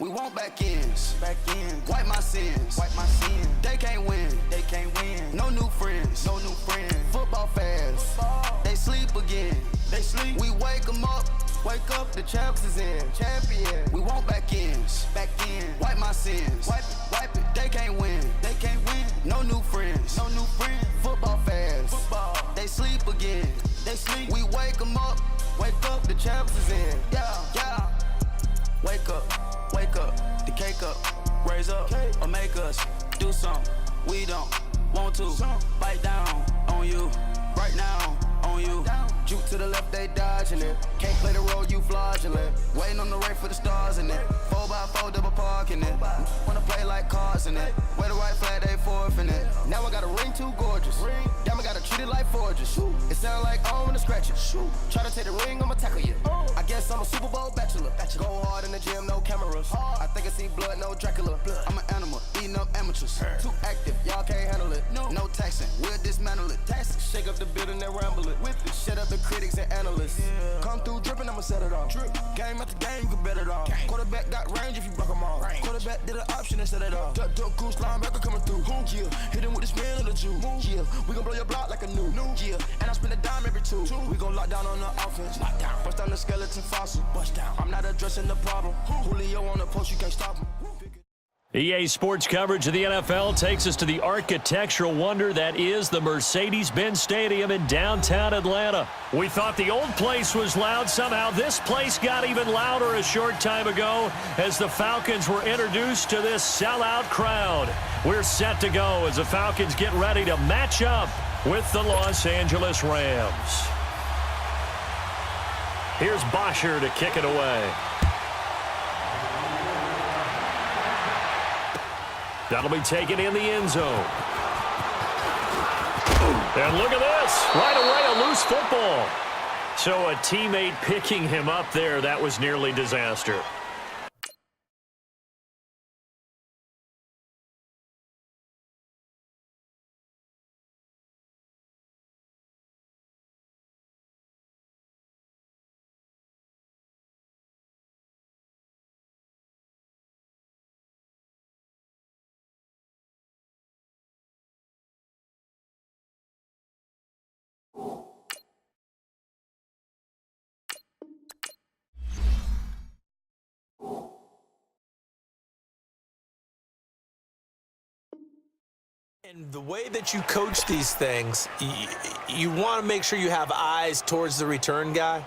We want back ends. Wipe my sins. They can't win. No new friends. Football fans. They sleep again. We wake them up. Wake up, the champs is in. Champion. We want back ends. Wipe my sins. Wipe it. They can't win. No new friends. Football fans. They sleep again. We wake them up. Wake up, the champs is in. Yeah. Wake up, the cake up, raise up, or make us do something we don't want to. Bite down on you, right now on you. Juke to the left, they dodging it. Can't play the role, you fraudulent. Waiting on the race for the stars in it. 4x4 double parking it. Wanna play like cars in it. Wear the white flag, they forfeit it. Now I got a ring too gorgeous. Damn, I gotta treat it like forges. It sound like I wanna scratch it. Try to take the ring, I'ma tackle you. I guess I'm a Super Bowl bachelor. Go hard in the gym, no cameras. I think I see blood, no Dracula. I'm an animal, eating up amateurs. Too active, y'all can't handle it. No taxing, we'll dismantle it. Shake up the building and ramble it. Shut up the critics and analysts. Come through dripping, I'ma set it off. Game after game, you can bet it off. Quarterback got range if you block them all. Quarterback did an option and set it off. Duck goose linebacker coming through. Yeah, hit him with the spin of the Jew. Yeah, we gon' blow your block like a new. Yeah, and I spend a dime every two. We gon' lock down on the offense. Bust down the skeleton fossil. I'm not addressing the problem. Julio on the post, you can't stop him. EA Sports coverage of the NFL takes us to the architectural wonder that is the Mercedes-Benz Stadium in downtown Atlanta. We thought the old place was loud. Somehow this place got even louder a short time ago as the Falcons were introduced to this sellout crowd. We're set to go as the Falcons get ready to match up with the Los Angeles Rams. Here's Bosher to kick it away. That'll be taken in the end zone. And look at this. Right away, a loose football. So a teammate picking him up there, that was nearly disaster. And the way that you coach these things, you want to make sure you have eyes towards the return guy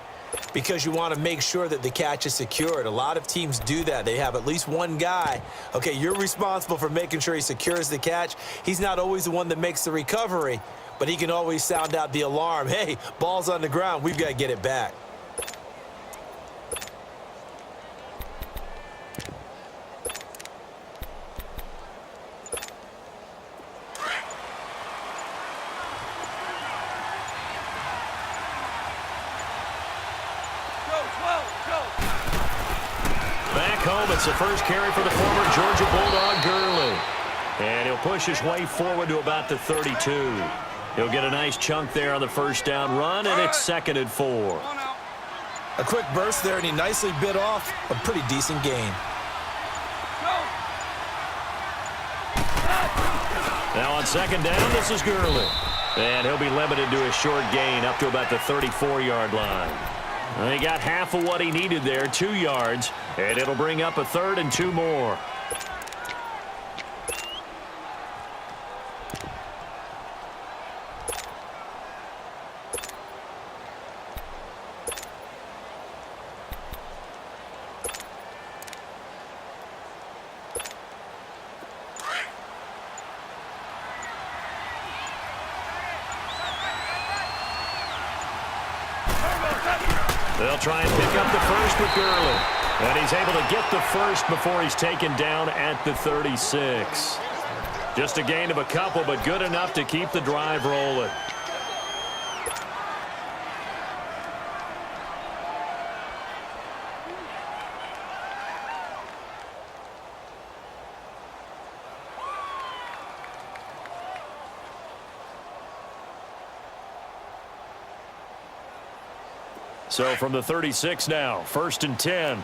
because you want to make sure that the catch is secured. A lot of teams do that. They have at least one guy. Okay, you're responsible for making sure he secures the catch. He's not always the one that makes the recovery, but he can always sound out the alarm. Hey, ball's on the ground. We've got to get it back. Back home, it's the first carry for the former Georgia Bulldog, Gurley. And he'll push his way forward to about the 32. He'll get a nice chunk there on the first down run, and it's 2nd and 4. A quick burst there, and he nicely bit off a pretty decent gain. Now on 2nd down, this is Gurley. And he'll be limited to a short gain up to about the 34-yard line. And he got half of what he needed there, 2 yards, and it'll bring up a 3rd and 2 more. They'll try and pick up the first with Gurley. And he's able to get the first before he's taken down at the 36. Just a gain of a couple, but good enough to keep the drive rolling. So from the 36 now, 1st and 10.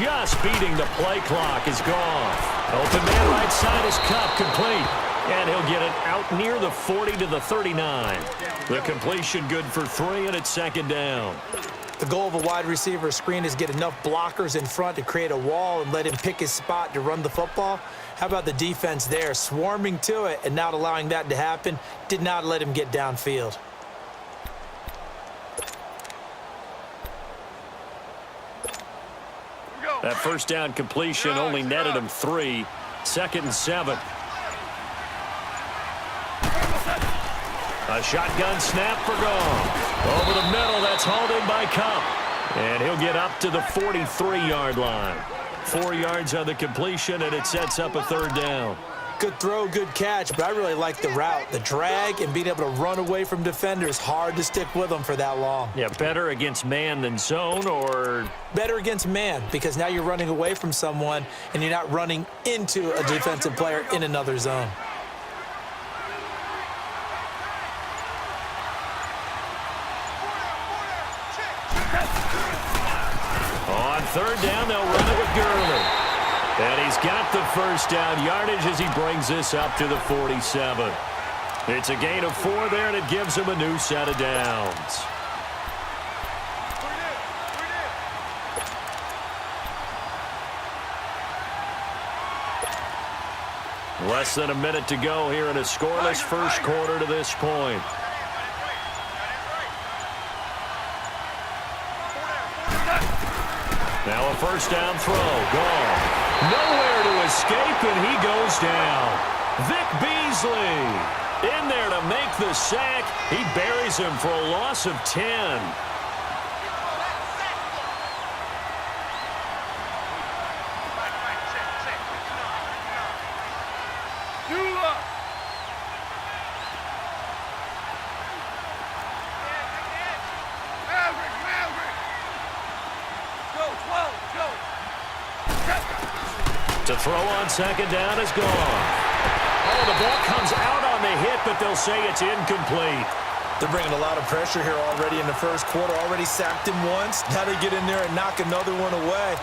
just beating the play clock, is gone. Open man right side is cut, complete. And he'll get it out near the 40 to the 39. The completion good for 3, and it's second down. The goal of a wide receiver screen is get enough blockers in front to create a wall and let him pick his spot to run the football. How about the defense there, swarming to it and not allowing that to happen? Did not let him get downfield. That first down completion only netted him 3. Second and 7. A shotgun snap for gone. Over the middle, that's hauled in by Cup. And he'll get up to the 43-yard line. 4 yards on the completion, and it sets up a third down. Good throw, good catch, but I really like the route. The drag and being able to run away from defenders, hard to stick with them for that long. Yeah, better against man than zone, or? Better against man, because now you're running away from someone and you're not running into a defensive player in another zone. On third down, they'll run it with Gurley. And he's got the first down yardage as he brings this up to the 47. It's a gain of 4 there, and it gives him a new set of downs. Less than a minute to go here in a scoreless first quarter to this point. Now a first down throw, gone. Nowhere to escape, and he goes down. Vic Beasley in there to make the sack. He buries him for a loss of 10. To throw on second down is gone. Oh, the ball comes out on the hit, but they'll say it's incomplete. They're bringing a lot of pressure here already in the first quarter. Already sacked him once. Now they get in there and knock another one away.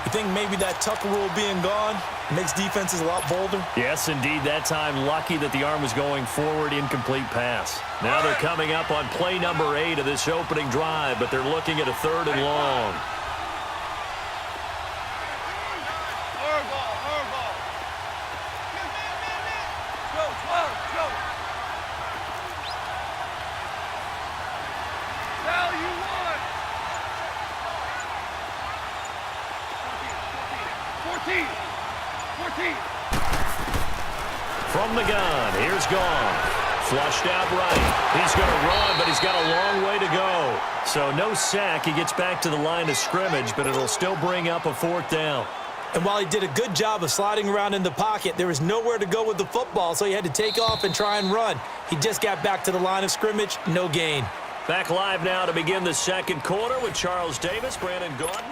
You think maybe that Tucker rule being gone makes defenses a lot bolder? Yes, indeed. That time, lucky that the arm was going forward, incomplete pass. Now they're coming up on play number 8 of this opening drive, but they're looking at a third and long. From the gun, here's gone. Flushed out right. He's going to run, but he's got a long way to go. So no sack. He gets back to the line of scrimmage, but it'll still bring up a fourth down. And while he did a good job of sliding around in the pocket, there was nowhere to go with the football, so he had to take off and try and run. He just got back to the line of scrimmage, no gain. Back live now to begin the second quarter with Charles Davis, Brandon Gordon.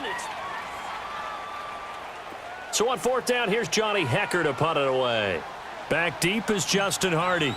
So on fourth down, here's Johnny Hecker to punt it away. Back deep is Justin Hardy.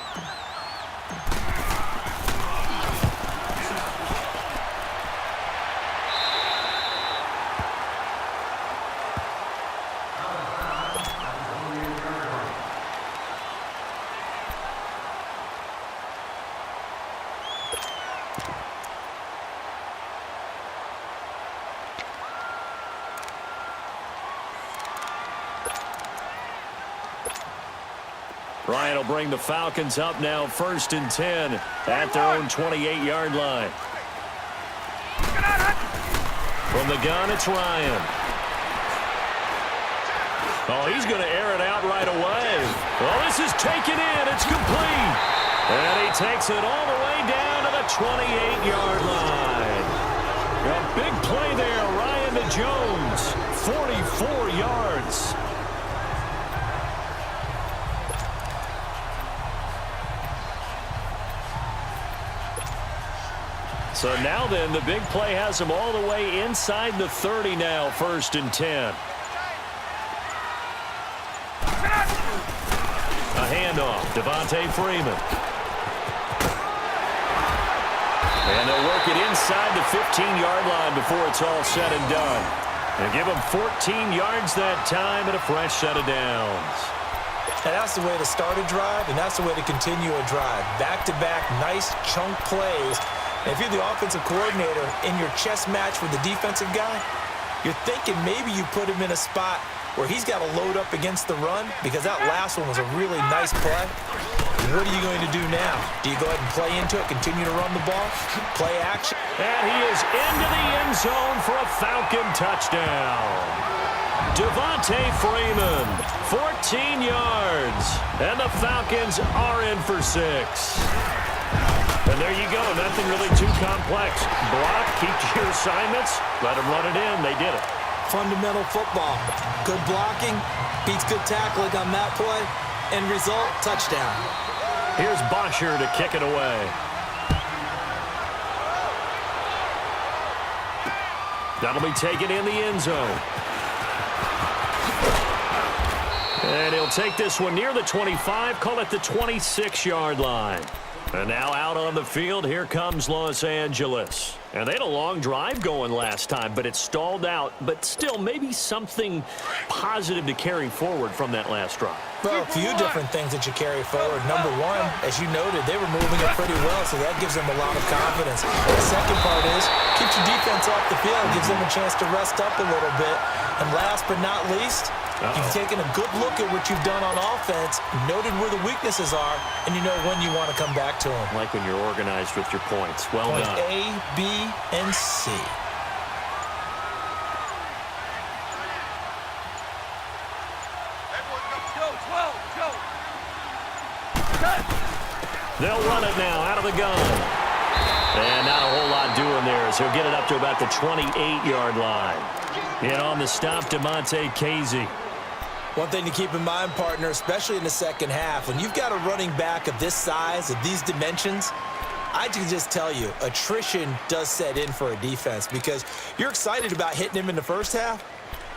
Ryan will bring the Falcons up now, 1st and 10 at their own 28-yard line. From the gun, it's Ryan. Oh, he's going to air it out right away. Well, this is taken in. It's complete. And he takes it all the way down to the 28-yard line. A big play there, Ryan to Jones, 44 yards. So now then, the big play has him all the way inside the 30 now, 1st and 10. A handoff, Devontae Freeman. And they'll work it inside the 15-yard line before it's all said and done. And give him 14 yards that time and a fresh set of downs. And that's the way to start a drive, and that's the way to continue a drive. Back-to-back, nice chunk plays. And if you're the offensive coordinator in your chess match with the defensive guy, you're thinking maybe you put him in a spot where he's got to load up against the run because that last one was a really nice play. What are you going to do now? Do you go ahead and play into it, continue to run the ball, play action? And he is into the end zone for a Falcon touchdown. Devontae Freeman, 14 yards, and the Falcons are in for 6. And there you go, nothing really too complex. Block, keep your assignments, let them run it in. They did it. Fundamental football. Good blocking, beats good tackling on that play. End result, touchdown. Here's Bosher to kick it away. That'll be taken in the end zone. And he'll take this one near the 25, call it the 26-yard line. And now out on the field, here comes Los Angeles. And they had a long drive going last time, but it stalled out. But still, maybe something positive to carry forward from that last drive. Well, a few different things that you carry forward. Number one, as you noted, they were moving it pretty well, so that gives them a lot of confidence. The second part is, keeps your defense off the field, gives them a chance to rest up a little bit. And last but not least, you've taken a good look at what you've done on offense, noted where the weaknesses are, and you know when you want to come back to them. Like when you're organized with your points. Well done. Point A, B, and C. They'll run it now out of the gun. And not a whole lot doing there as he'll get it up to about the 28-yard line. And on the stop, DeMonte Casey. One thing to keep in mind, partner, especially in the second half, when you've got a running back of this size, of these dimensions, I can just tell you, attrition does set in for a defense because you're excited about hitting him in the first half.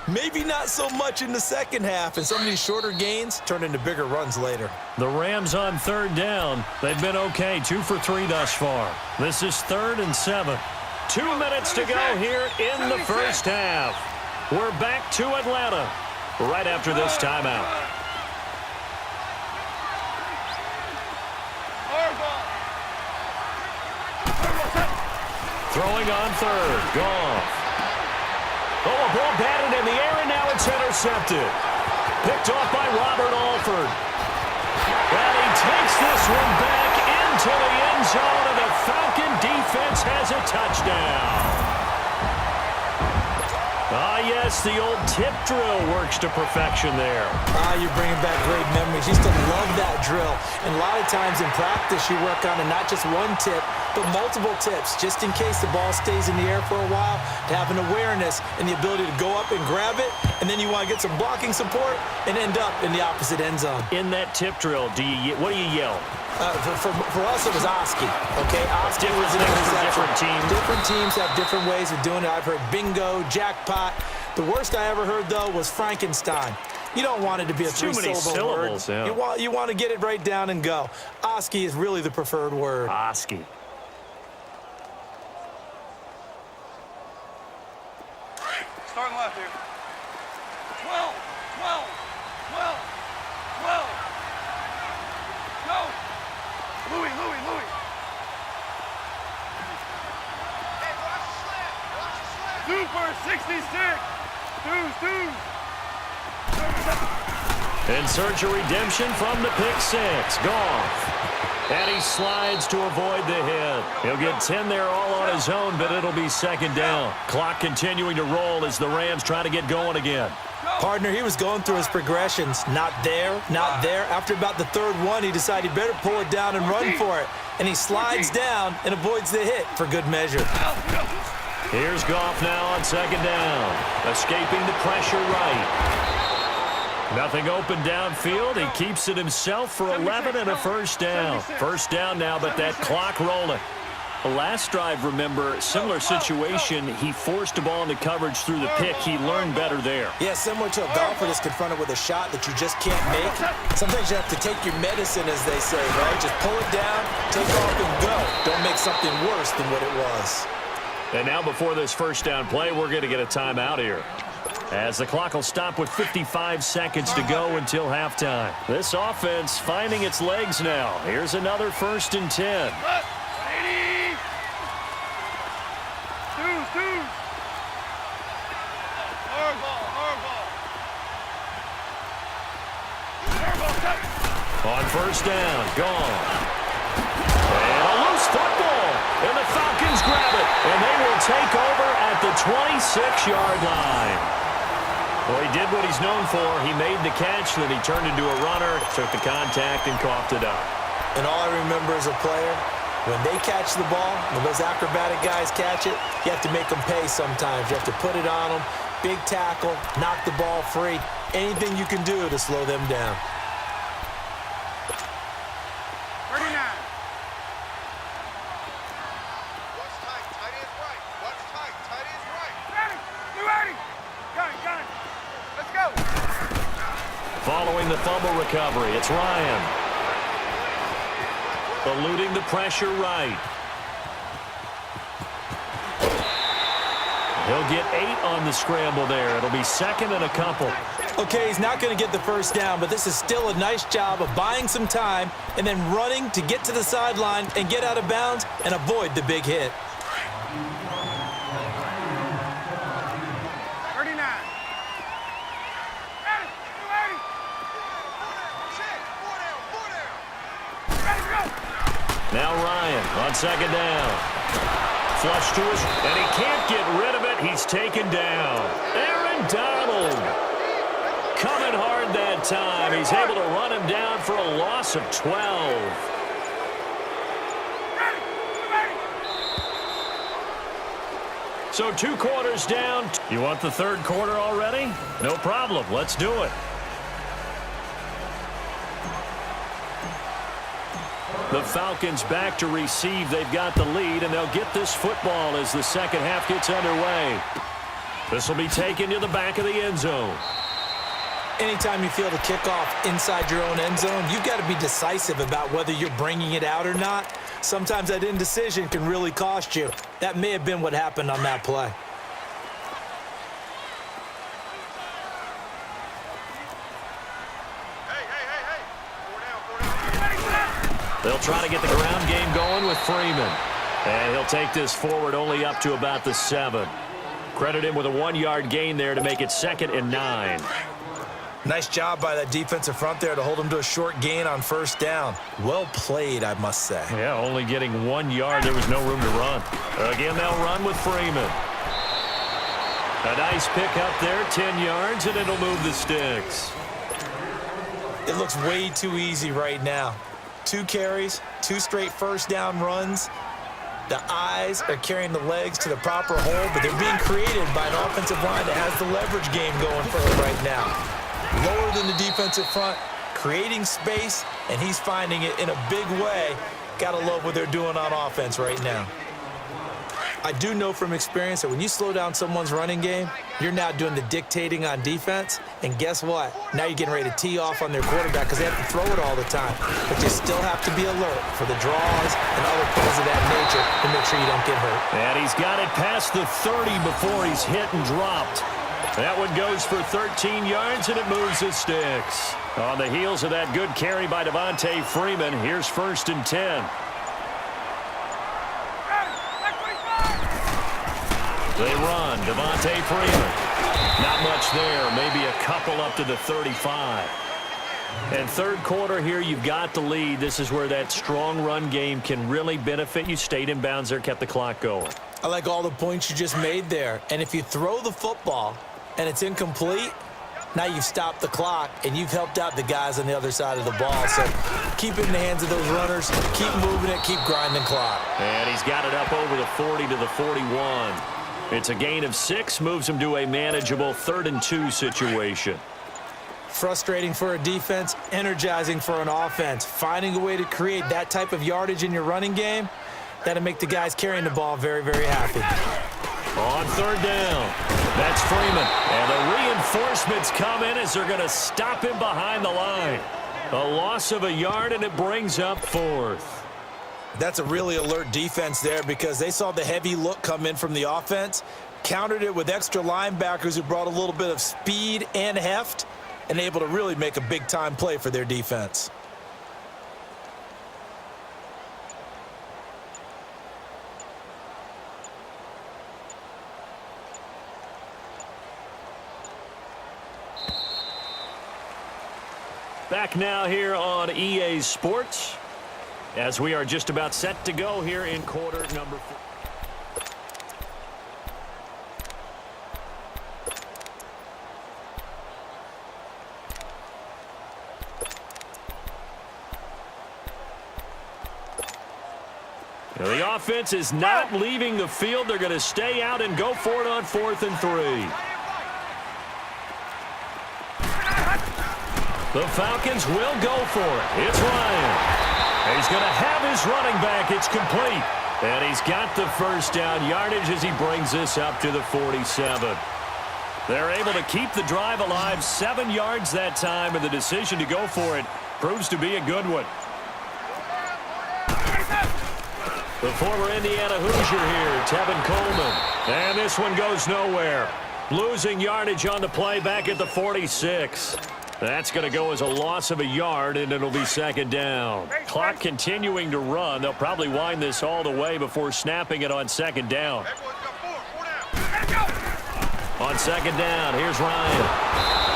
Maybe not so much in the second half, and some of these shorter gains turn into bigger runs later. The Rams on third down. They've been okay, 2 for 3 thus far. This is 3rd and 7. 2 minutes to go here in the first half. We're back to Atlanta right after this timeout. Throwing on third. Goff. Oh, a ball batted in the air, and now it's intercepted. Picked off by Robert Alford. And he takes this one back into the end zone, and the Falcon defense has a touchdown. Ah, yes, the old tip drill works to perfection there. You're bringing back great memories. Used to love that drill. And a lot of times in practice, you work on it, not just one tip, but multiple tips, just in case the ball stays in the air for a while, to have an awareness and the ability to go up and grab it, and then you want to get some blocking support and end up in the opposite end zone. In that tip drill, what do you yell? For us, it was Oski. Okay, Oski was an interception. Different teams. Different teams have different ways of doing it. I've heard bingo, jackpot. The worst I ever heard, though, was Frankenstein. You don't want it to be a three-syllable word. Yeah. You want to get it right down and go. Oski is really the preferred word. Oski. Starting left here. 12, 12, 12, 12. Go. Louis. Super 66. Deuce. In search of redemption from the pick six. Goff. And he slides to avoid the hit. He'll get 10 there all on his own, but it'll be second down. Clock continuing to roll as the Rams try to get going again. Partner, he was going through his progressions. Not there. After about the third one, he decided he better pull it down and run for it. And he slides down and avoids the hit for good measure. Here's Goff now on second down. Escaping the pressure right. Nothing open downfield. He keeps it himself for 11 and a first down. First down now, but that clock rolling. The last drive, remember, similar situation. He forced the ball into coverage through the pick. He learned better there. Yeah, similar to a golfer that's confronted with a shot that you just can't make. Sometimes you have to take your medicine, as they say, right? Just pull it down, take off, and go. Don't make something worse than what it was. And now before this first down play, we're going to get a timeout here, as the clock will stop with 55 seconds to go until halftime. This offense finding its legs now. Here's another 1st and 10. On first down, gone. And a loose football. And the Falcons grab it. And they will take over at the 26-yard line. Well, he did what he's known for. He made the catch, then he turned into a runner, took the contact, and coughed it up. And all I remember as a player, when they catch the ball, when those acrobatic guys catch it, you have to make them pay sometimes. You have to put it on them, big tackle, knock the ball free. Anything you can do to slow them down. 39. What's tight? Tight end's right. What's tight? Tight end's right. Ready? You ready? Got it. Let's go. Following the fumble recovery, it's Ryan. Eluding the pressure right. He'll get 8 on the scramble there. It'll be 2nd and a couple. Okay, he's not going to get the first down, but this is still a nice job of buying some time and then running to get to the sideline and get out of bounds and avoid the big hit. 39. Ready? You ready? Check. 4 down. 4 down. Ready to go. Now Ryan on 2nd down. Flush to us, and he can't get rid of it. He's taken down. Aaron Donald coming hard that time. He's able to run him down for a loss of 12. Ready? You ready? So 2 quarters down. You want the 3rd quarter already? No problem. Let's do it. The Falcons back to receive. They've got the lead, and they'll get this football as the second half gets underway. This will be taken to the back of the end zone. Anytime you feel the kickoff inside your own end zone, you've got to be decisive about whether you're bringing it out or not. Sometimes that indecision can really cost you. That may have been what happened on that play. Hey. 4 down. They'll try to get the ground game going with Freeman. And he'll take this forward only up to about the 7. Credit him with a 1-yard gain there to make it 2nd and 9. Nice job by that defensive front there to hold him to a short gain on first down. Well played, I must say. Yeah, only getting 1 yard. There was no room to run. Again, they'll run with Freeman. A nice pick up there, 10 yards, and it'll move the sticks. It looks way too easy right now. 2 carries, 2 straight first down runs. The eyes are carrying the legs to the proper hole, but they're being created by an offensive line that has the leverage game going for them right now. Lower than the defensive front, creating space, and he's finding it in a big way. Gotta love what they're doing on offense right now. I do know from experience that when you slow down someone's running game, you're now doing the dictating on defense. And guess what? Now you're getting ready to tee off on their quarterback because they have to throw it all the time. But you still have to be alert for the draws and other plays of that nature to make sure you don't get hurt. And he's got it past the 30 before he's hit and dropped. That one goes for 13 yards, and it moves the sticks. On the heels of that good carry by Devontae Freeman, here's 1st and 10. They run. Devontae Freeman. Not much there. Maybe a couple up to the 35. And 3rd quarter here, you've got the lead. This is where that strong run game can really benefit you. Stayed in bounds there, kept the clock going. I like all the points you just made there. And if you throw the football and it's incomplete, now you've stopped the clock and you've helped out the guys on the other side of the ball. So keep it in the hands of those runners. Keep moving it. Keep grinding clock. And he's got it up over the 40 to the 41. It's a gain of 6, moves him to a manageable 3rd and 2 situation. Frustrating for a defense, energizing for an offense. Finding a way to create that type of yardage in your running game, that'll make the guys carrying the ball very, very happy. On 3rd down, that's Freeman. And the reinforcements come in as they're going to stop him behind the line. A loss of a yard, and it brings up 4th. That's a really alert defense there because they saw the heavy look come in from the offense, countered it with extra linebackers who brought a little bit of speed and heft, and able to really make a big-time play for their defense. Back now here on EA Sports as we are just about set to go here in quarter number 4. Now the offense is not leaving the field. They're going to stay out and go for it on 4th and 3. The Falcons will go for it. It's Ryan. He's going to have his running back. It's complete. And he's got the first down yardage as he brings this up to the 47. They're able to keep the drive alive, 7 yards that time, and the decision to go for it proves to be a good one. The former Indiana Hoosier here, Tevin Coleman. And this one goes nowhere. Losing yardage on the play back at the 46. That's going to go as a loss of a yard, and it'll be 2nd down. Clock continuing to run. They'll probably wind this all the way before snapping it on 2nd down. On 2nd down, here's Ryan.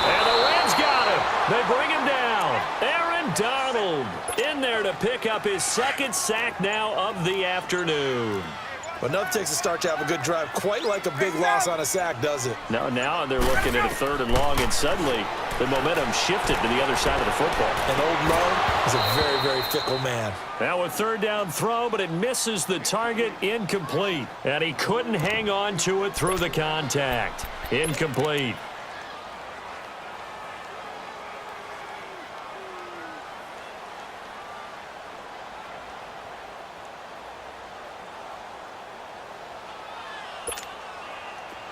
And the Rams got him. They bring him down. Aaron Donald in there to pick up his 2nd sack now of the afternoon. But enough takes a start to have a good drive. Quite like a big loss on a sack, does it? Now they're looking at a 3rd and long, and suddenly the momentum shifted to the other side of the football. And old Mo is a very, very fickle man. Now a 3rd down throw, but it misses the target, incomplete. And he couldn't hang on to it through the contact. Incomplete.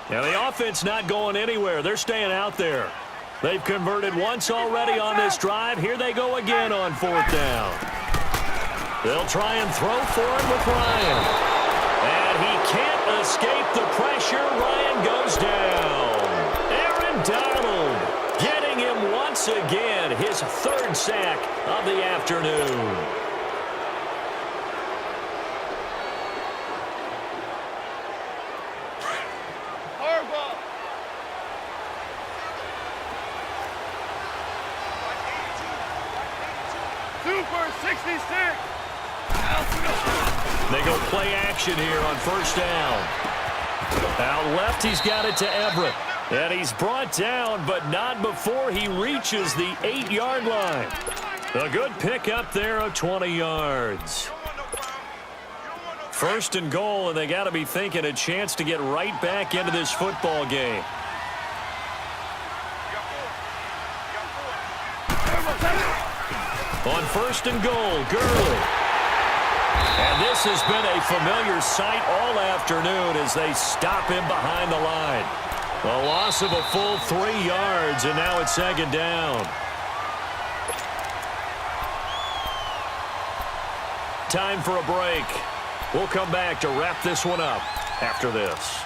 Now the offense not going anywhere. They're staying out there. They've converted once already on this drive. Here they go again on 4th down. They'll try and throw for it with Ryan. And he can't escape the pressure. Ryan goes down. Aaron Donald getting him once again. His 3rd sack of the afternoon. Super 66. They go play action here on 1st down. Out left, he's got it to Everett. And he's brought down, but not before he reaches the 8-yard line. A good pickup there of 20 yards. 1st and goal, and they got to be thinking a chance to get right back into this football game. On 1st and goal, Gurley. And this has been a familiar sight all afternoon as they stop him behind the line. A loss of a full 3 yards, and now it's 2nd down. Time for a break. We'll come back to wrap this one up after this.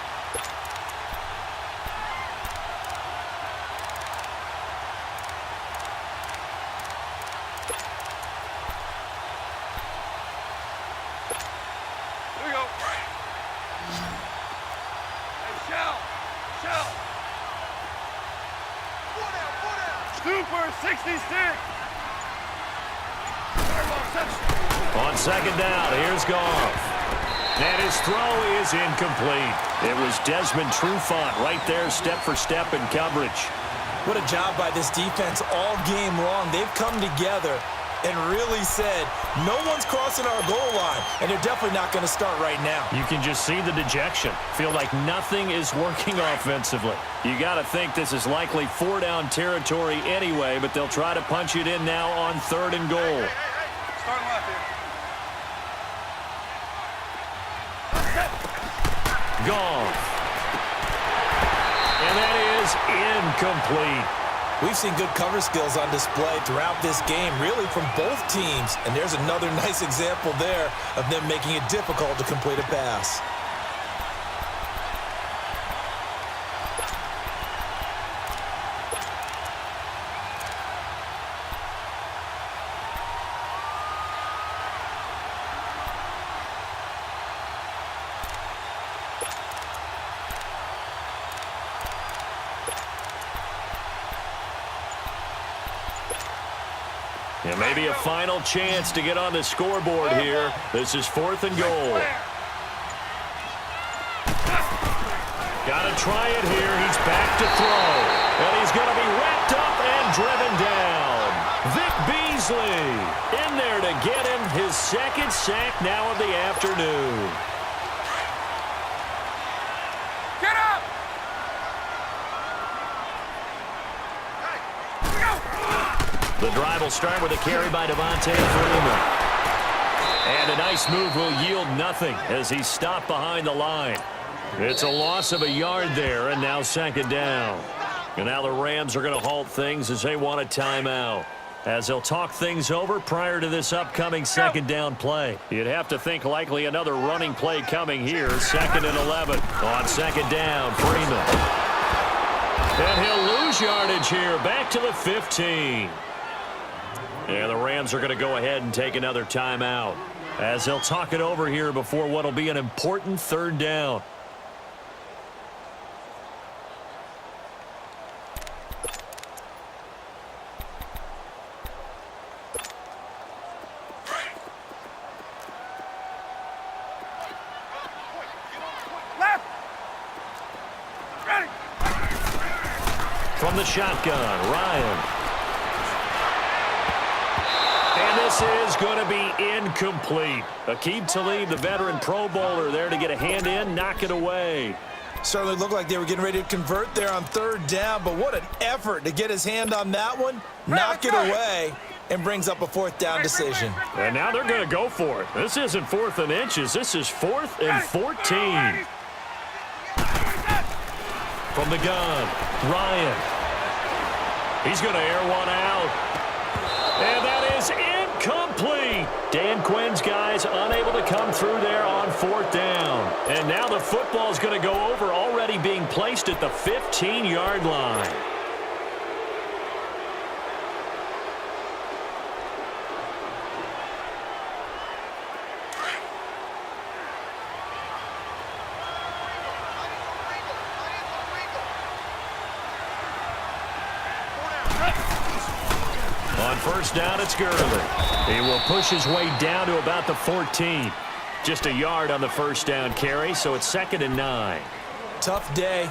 Super 66. On 2nd down, here's Goff. And his throw is incomplete. It was Desmond Trufant right there, step for step in coverage. What a job by this defense all game long. They've come together and really said, no one's crossing our goal line, and they're definitely not going to start right now. You can just see the dejection. Feel like nothing is working offensively. You got to think this is likely 4-down territory anyway, but they'll try to punch it in now on 3rd and goal. Start left here. Goff. And that is incomplete. We've seen good cover skills on display throughout this game, really from both teams. And there's another nice example there of them making it difficult to complete a pass. And maybe a final chance to get on the scoreboard here. This is 4th and goal. Got to try it here. He's back to throw. And he's going to be wrapped up and driven down. Vic Beasley in there to get him his second sack now of the afternoon. Get up! The drive will start with a carry by Devontae Freeman. And a nice move will yield nothing as he's stopped behind the line. It's a loss of a yard there, and now 2nd down. And now the Rams are going to halt things as they want a timeout, as they'll talk things over prior to this upcoming 2nd down play. You'd have to think likely another running play coming here. 2nd and 11 on 2nd down, Freeman. And he'll lose yardage here, back to the 15. And the Rams are going to go ahead and take another timeout as they'll talk it over here before what will be an important 3rd down. Left! Ready! From the shotgun, Ryan. And this is going to be incomplete. Aqib Talib, the veteran Pro Bowler, there to get a hand in, knock it away. Certainly looked like they were getting ready to convert there on 3rd down, but what an effort to get his hand on that one, knock it away, and brings up a 4th down decision. And now they're going to go for it. This isn't 4th and inches. This is 4th and 14. From the gun, Ryan. He's going to air one out. And that is incomplete. Dan Quinn's guys unable to come through there on 4th down. And now the football's going to go over, already being placed at the 15-yard line. On 1st down, it's Gurley. He will push his way down to about the 14. Just a yard on the 1st down carry, so it's 2nd and 9. Tough day,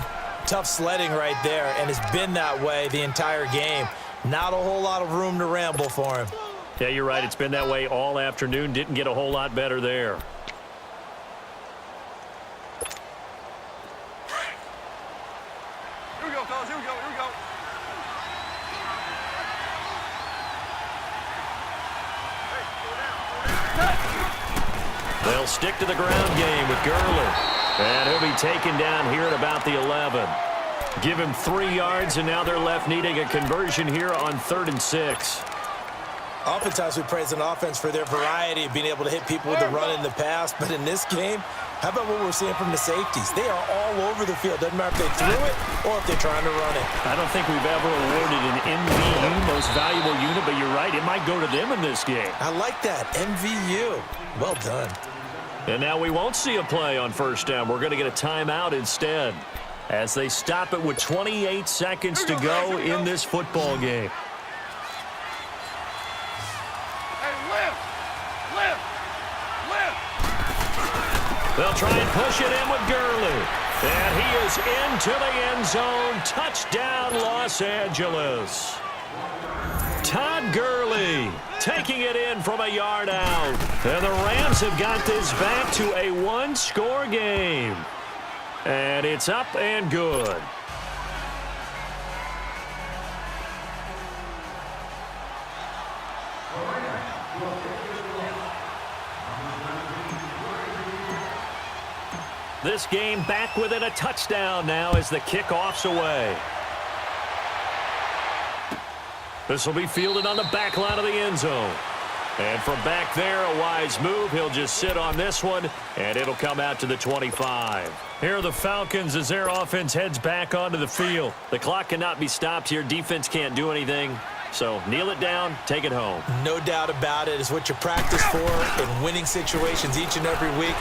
tough sledding right there, and it's been that way the entire game. Not a whole lot of room to ramble for him. Yeah, you're right. It's been that way all afternoon. Didn't get a whole lot better there. Here we go, fellas. Here we go. Here we go. They'll stick to the ground game with Gurley. And he'll be taken down here at about the 11. Give him 3 yards, and now they're left needing a conversion here on 3rd and 6. Oftentimes we praise an offense for their variety of being able to hit people with the run in the pass, but in this game, how about what we're seeing from the safeties? They are all over the field. Doesn't matter if they threw it or if they're trying to run it. I don't think we've ever awarded an MVU, most valuable unit, but you're right, it might go to them in this game. I like that, MVU. Well done. And now we won't see a play on 1st down. We're going to get a timeout instead as they stop it with 28 seconds to go in this football game. They'll try and push it in with Gurley. And he is into the end zone. Touchdown, Los Angeles. Todd Gurley taking it in from a yard out. And the Rams have got this back to a 1-score game. And it's up and good. This game back within a touchdown now as the kickoff's away. This will be fielded on the back line of the end zone. And from back there, a wise move. He'll just sit on this one, and it'll come out to the 25. Here are the Falcons as their offense heads back onto the field. The clock cannot be stopped here. Defense can't do anything. So kneel it down, take it home. No doubt about it. It's what you practice for in winning situations each and every week.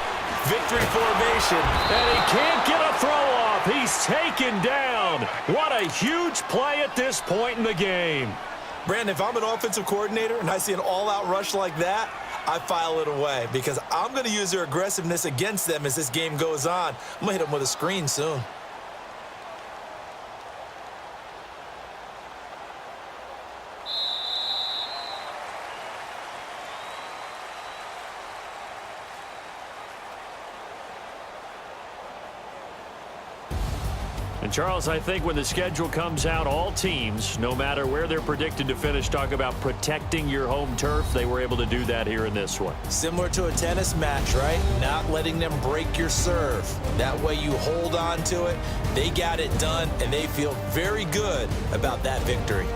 Victory formation. And he can't get a throw off. He's taken down. What a huge play at this point in the game. Brandon, if I'm an offensive coordinator and I see an all-out rush like that, I file it away because I'm going to use their aggressiveness against them as this game goes on. I'm going to hit them with a screen soon. And, Charles, I think when the schedule comes out, all teams, no matter where they're predicted to finish, talk about protecting your home turf. They were able to do that here in this one. Similar to a tennis match, right? Not letting them break your serve. That way you hold on to it. They got it done, and they feel very good about that victory.